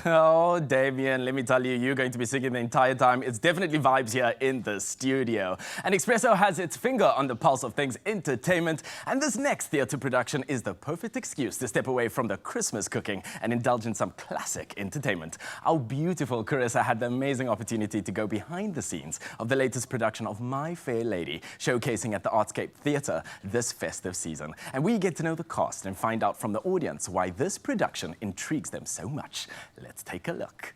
Oh, Damien, let me tell you, you're going to be singing the entire time. It's definitely vibes here in the studio. And Expresso has its finger on the pulse of things entertainment. And this next theatre production is the perfect excuse to step away from the Christmas cooking and indulge in some classic entertainment. Our beautiful Carissa had the amazing opportunity to go behind the scenes of the latest production of My Fair Lady, showcasing at the Artscape Theatre this festive season. And we get to know the cast and find out from the audience why this production intrigues them so much. Let's take a look.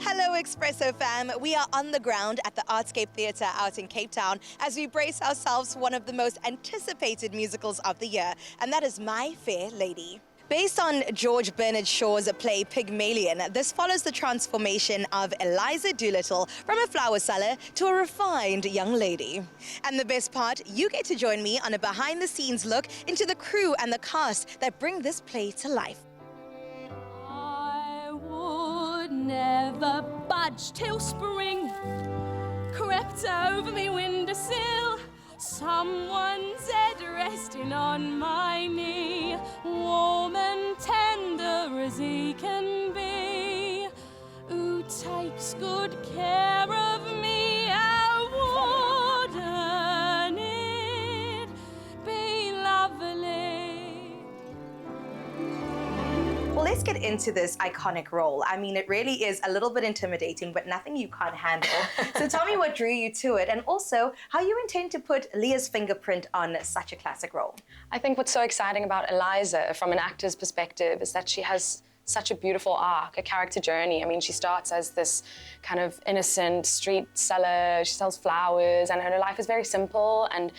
Hello, Expresso fam. We are on the ground at the Artscape Theatre out in Cape Town as we brace ourselves for one of the most anticipated musicals of the year, and that is My Fair Lady. Based on George Bernard Shaw's play Pygmalion, this follows the transformation of Eliza Doolittle from a flower seller to a refined young lady. And the best part, you get to join me on a behind-the-scenes look into the crew and the cast that bring this play to life. I would never budge till spring crept over me windowsill. Someone's head resting on my knee, warm and tender as he can be, who takes good care of me. How wouldn't it be lovely? Well, let's get into this iconic role. I mean, it really is a little bit intimidating, but nothing you can't handle. So tell me what drew you to it, and also how you intend to put Leah's fingerprint on such a classic role. I think what's so exciting about Eliza from an actor's perspective is that she has such a beautiful arc, a character journey. I mean, she starts as this kind of innocent street seller, she sells flowers, and her life is very simple, and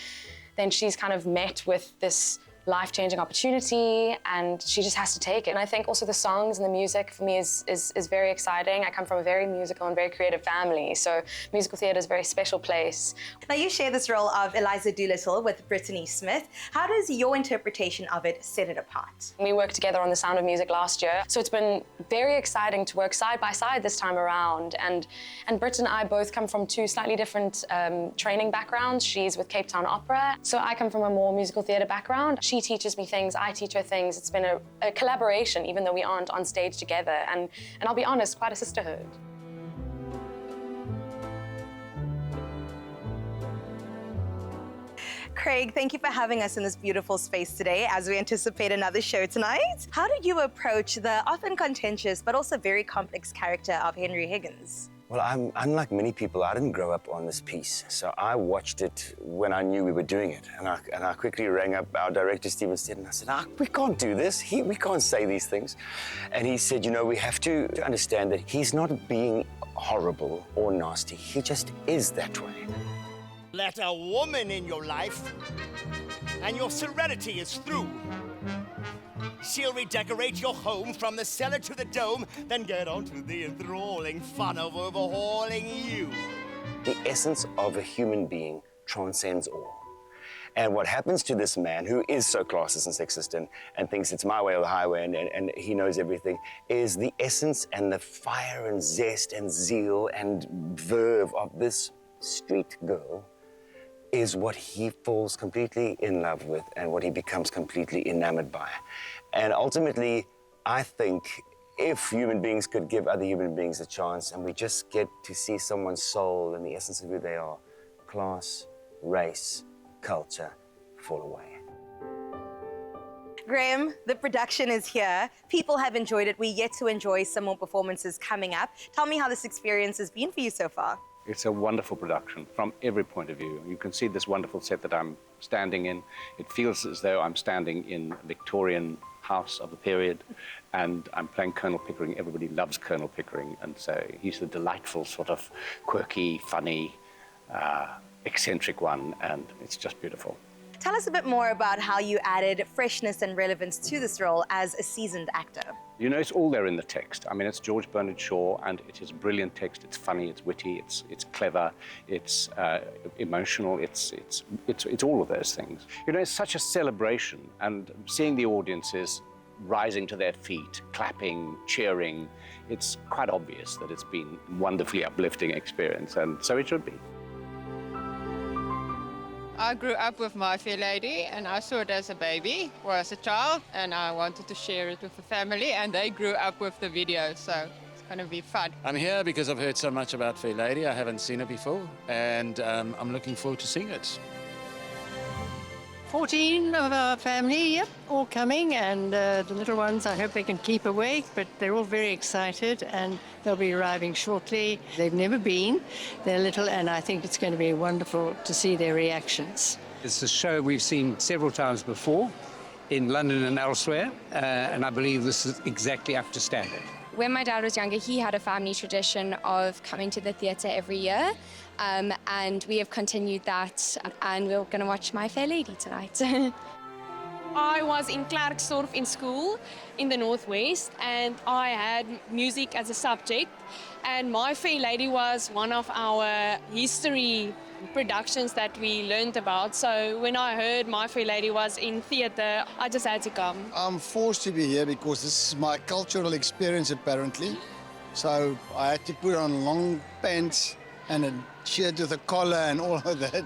then she's kind of met with this life-changing opportunity, and she just has to take it. And I think also the songs and the music for me is very exciting. I come from a very musical and very creative family, so musical theatre is a very special place. Now, you share this role of Eliza Doolittle with Brittany Smith. How does your interpretation of it set it apart? We worked together on The Sound of Music last year, so it's been very exciting to work side by side this time around. And Britt and I both come from two slightly different training backgrounds. She's with Cape Town Opera, so I come from a more musical theatre background. She teaches me things, I teach her things. It's been a collaboration, even though we aren't on stage together. And I'll be honest, quite a sisterhood. Craig, thank you for having us in this beautiful space today as we anticipate another show tonight. How did you approach the often contentious but also very complex character of Henry Higgins? Well, unlike many people, I didn't grow up on this piece, so I watched it when I knew we were doing it. And I quickly rang up our director, Stephen Stead, and I said, we can't do this. We can't say these things. And he said, you know, we have to understand that he's not being horrible or nasty. He just is that way. Let a woman in your life, and your serenity is through. She'll redecorate your home from the cellar to the dome, then get on to the enthralling fun of overhauling you. The essence of a human being transcends all. And what happens to this man, who is so classist and sexist and thinks it's my way or the highway and he knows everything, is the essence and the fire and zest and zeal and verve of this street girl is what he falls completely in love with and what he becomes completely enamored by. And ultimately, I think if human beings could give other human beings a chance and we just get to see someone's soul and the essence of who they are, class, race, culture fall away. Graham, the production is here. People have enjoyed it. We yet to enjoy some more performances coming up. Tell me how this experience has been for you so far. It's a wonderful production from every point of view. You can see this wonderful set that I'm standing in. It feels as though I'm standing in a Victorian house of the period, and I'm playing Colonel Pickering. Everybody loves Colonel Pickering, and so he's the delightful, sort of quirky, funny, eccentric one, and it's just beautiful. Tell us a bit more about how you added freshness and relevance to this role as a seasoned actor. You know, it's all there in the text. I mean, it's George Bernard Shaw, and it is a brilliant text. It's funny, it's witty, it's clever, it's emotional, it's all of those things. You know, it's such a celebration, and seeing the audiences rising to their feet, clapping, cheering, it's quite obvious that it's been a wonderfully uplifting experience, and so it should be. I grew up with My Fair Lady, and I saw it as a baby or as a child, and I wanted to share it with the family, and they grew up with the video, so it's going to be fun. I'm here because I've heard so much about Fair Lady. I haven't seen it before, and I'm looking forward to seeing it. 14 of our family, yep, all coming, and the little ones, I hope they can keep awake, but they're all very excited, and they'll be arriving shortly. They've never been, they're little, and I think it's going to be wonderful to see their reactions. It's a show we've seen several times before in London and elsewhere, and I believe this is exactly up to standard. When my dad was younger, he had a family tradition of coming to the theatre every year, and we have continued that, and we're going to watch My Fair Lady tonight. I was in Klerksdorp in school in the Northwest, and I had music as a subject, and My Fair Lady was one of our history productions that we learned about. So when I heard My Fair Lady was in theatre, I just had to come. I'm forced to be here because this is my cultural experience apparently. So I had to put on long pants and a shirt with a collar and all of that.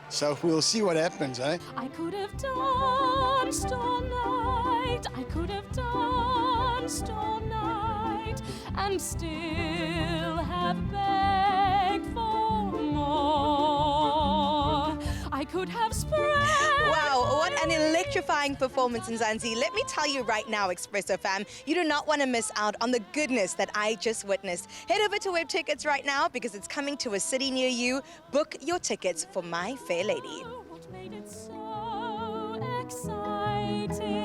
So we'll see what happens, eh? I could have danced all night, I could have danced all night, and still have begged for more. I could have spread... Wow, what an electrifying performance in Zanzi. Let me tell you right now, Expresso fam, you do not want to miss out on the goodness that I just witnessed. Head over to Web Tickets right now because it's coming to a city near you. Book your tickets for My Fair Lady. What made it so exciting?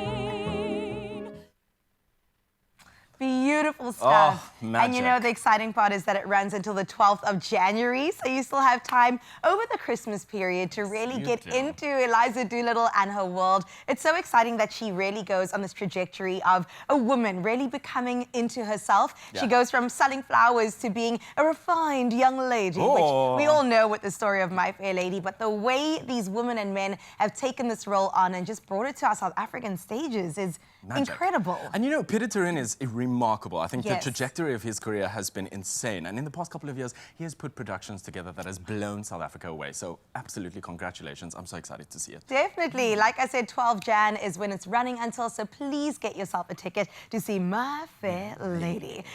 Beautiful stuff. Oh, magic. And you know, the exciting part is that it runs until the 12th of January, so you still have time over the Christmas period to really get into Eliza Doolittle and her world. It's so exciting that she really goes on this trajectory of a woman really becoming into herself. Yeah. She goes from selling flowers to being a refined young lady, which we all know with the story of My Fair Lady, but the way these women and men have taken this role on and just brought it to our South African stages is incredible. And you know, Pieter Toerien is remarkable. I think Yes. the trajectory of his career has been insane. And in the past couple of years, he has put productions together that has blown South Africa away. So absolutely congratulations. I'm so excited to see it. Definitely. Like I said, 12 Jan is when it's running until, so please get yourself a ticket to see My Fair Lady.